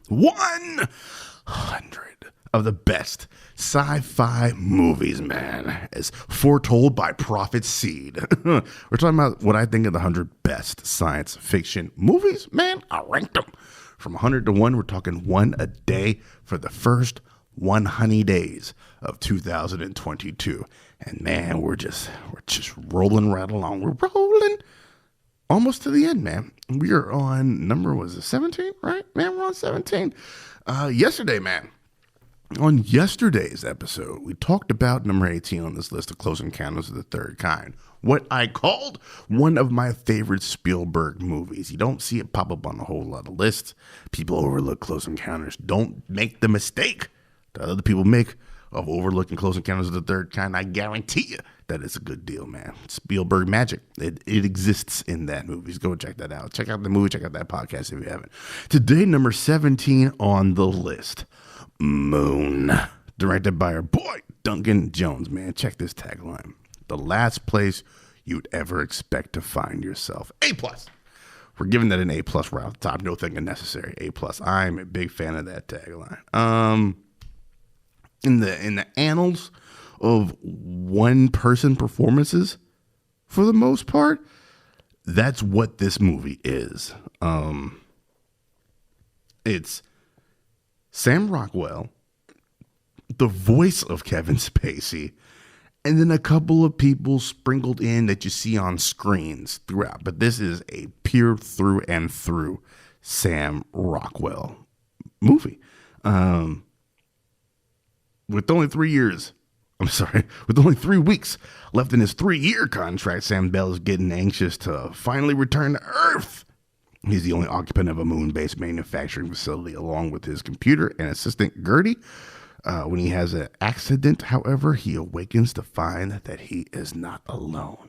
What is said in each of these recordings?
100 of the best sci-fi movies, man, as foretold by Prophet Seed. We're talking about what I think are the 100 best science fiction movies. Man, I ranked them from 100 to 1. We're talking one a day for the first 100 days of 2022. And man, we're just rolling right along. We're rolling almost to the end, man. We are on number, was it 17, right? Man, we're on 17. Yesterday, man, on yesterday's episode, we talked about number 18 on this list of Close Encounters of the Third Kind, what I called one of my favorite Spielberg movies. You don't see it pop up on a whole lot of lists. People overlook Close Encounters. Don't make the mistake that other people make of overlooking Close Encounters of the Third Kind. I guarantee you that it's a good deal, man. Spielberg magic. It exists in that movie. Just go check that out. Check out the movie. Check out that podcast if you haven't. Today, number 17 on the list, Moon, directed by our boy Duncan Jones, man. Check this tagline: the last place you'd ever expect to find yourself. A+. We're giving that an A+ right off the top. No thinking necessary. A+. I'm a big fan of that tagline. In the annals of one-person performances, for the most part, that's what this movie is. It's Sam Rockwell, the voice of Kevin Spacey, and then a couple of people sprinkled in that you see on screens throughout. But this is a pure through and through Sam Rockwell movie. With only 3 weeks left in his 3-year contract, Sam Bell is getting anxious to finally return to Earth. He's the only occupant of a moon-based manufacturing facility, along with his computer and assistant Gertie. When he has an accident, however, he awakens to find that he is not alone.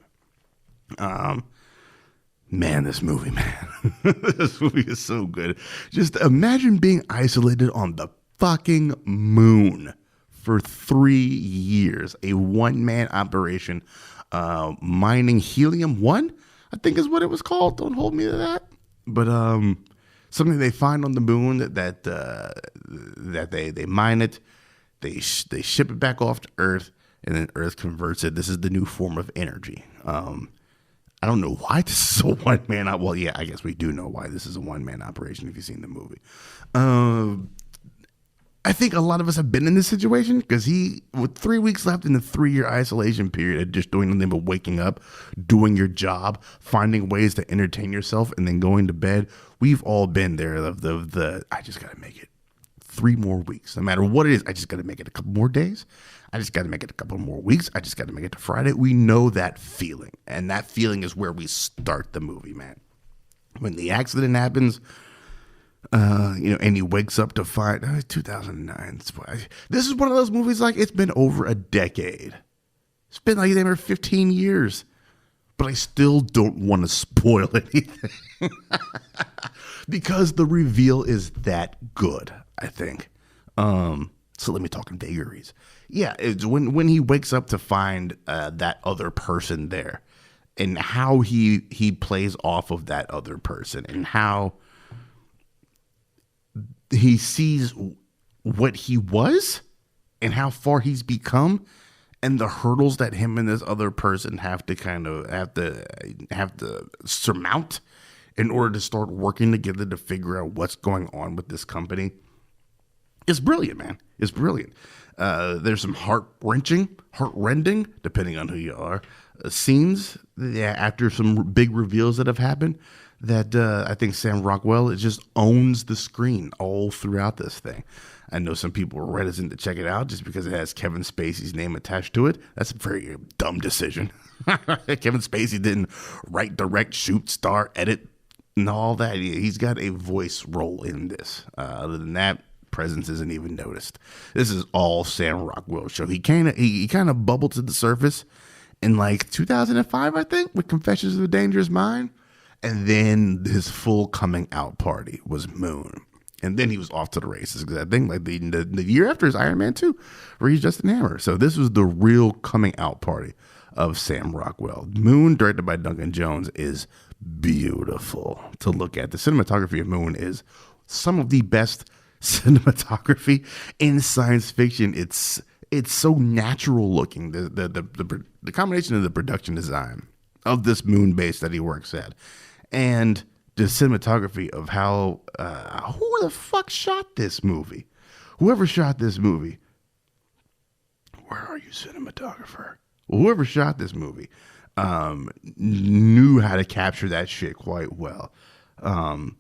Man, this movie, man. This movie is so good. Just imagine being isolated on the fucking moon for 3 years. A one-man operation, mining helium-1, I think is what it was called. Don't hold me to that. But something they find on the moon that they mine it, they ship it back off to Earth, and then Earth converts it. This is the new form of energy. I don't know why this is a one-man. Well, yeah, I guess we do know why this is a one-man operation if you've seen the movie. I think a lot of us have been in this situation because with 3 weeks left in the 3-year isolation period, just doing nothing but waking up, doing your job, finding ways to entertain yourself, and then going to bed. We've all been there. I just got to make it 3 more weeks. No matter what it is, I just got to make it a couple more days. I just got to make it a couple more weeks. I just got to make it to Friday. We know that feeling. And that feeling is where we start the movie, man. When the accident happens, and he wakes up to find 2009. This is one of those movies like it's been over a decade. It's been like over 15 years, but I still don't want to spoil anything because the reveal is that good, I think. So let me talk in vagaries. Yeah, it's when he wakes up to find that other person there, and how he plays off of that other person, and how he sees what he was and how far he's become, and the hurdles that him and this other person have to surmount in order to start working together to figure out what's going on with this company. It's brilliant, man. It's brilliant. There's some heart-rending, depending on who you are, scenes after some big reveals that have happened that I think Sam Rockwell just owns the screen all throughout this thing. I know some people were reticent to check it out just because it has Kevin Spacey's name attached to it. That's a very dumb decision. Kevin Spacey didn't write, direct, shoot, star, edit, and all that. He's got a voice role in this. Other than that, presence isn't even noticed. This is all Sam Rockwell show. He kind of bubbled to the surface in like 2005, I think, with Confessions of a Dangerous Mind. And then his full coming out party was Moon. And then he was off to the races, because I think like the year after is Iron Man 2, where he's Justin Hammer. So this was the real coming out party of Sam Rockwell. Moon, directed by Duncan Jones, is beautiful to look at. The cinematography of Moon is some of the best cinematography in science fiction. It's so natural looking. The combination of the production design of this moon base that he works at, and the cinematography of how who the fuck shot this movie? Whoever shot this movie, where are you, cinematographer? Whoever shot this movie knew how to capture that shit quite well. And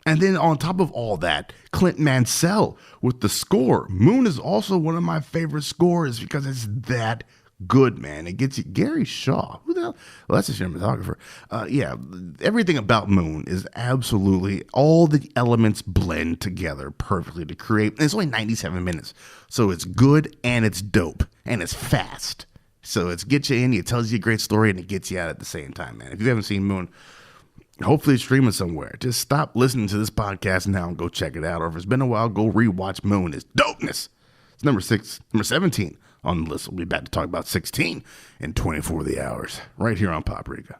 then on top of all that, Clint Mansell with the score. Moon is also one of my favorite scores because it's that good, man. It gets you. Gary Shaw. Who the hell? Well, that's a cinematographer. Yeah, everything about Moon is absolutely, all the elements blend together perfectly to create. And it's only 97 minutes. So it's good and it's dope and it's fast. So it's gets you in, it tells you a great story, and it gets you out at the same time, man. If you haven't seen Moon, hopefully it's streaming somewhere. Just stop listening to this podcast now and go check it out. Or if it's been a while, go rewatch Moon. It's dopeness. It's number 17 on the list. We'll be back to talk about 16 in 24 of the hours right here on Paprika.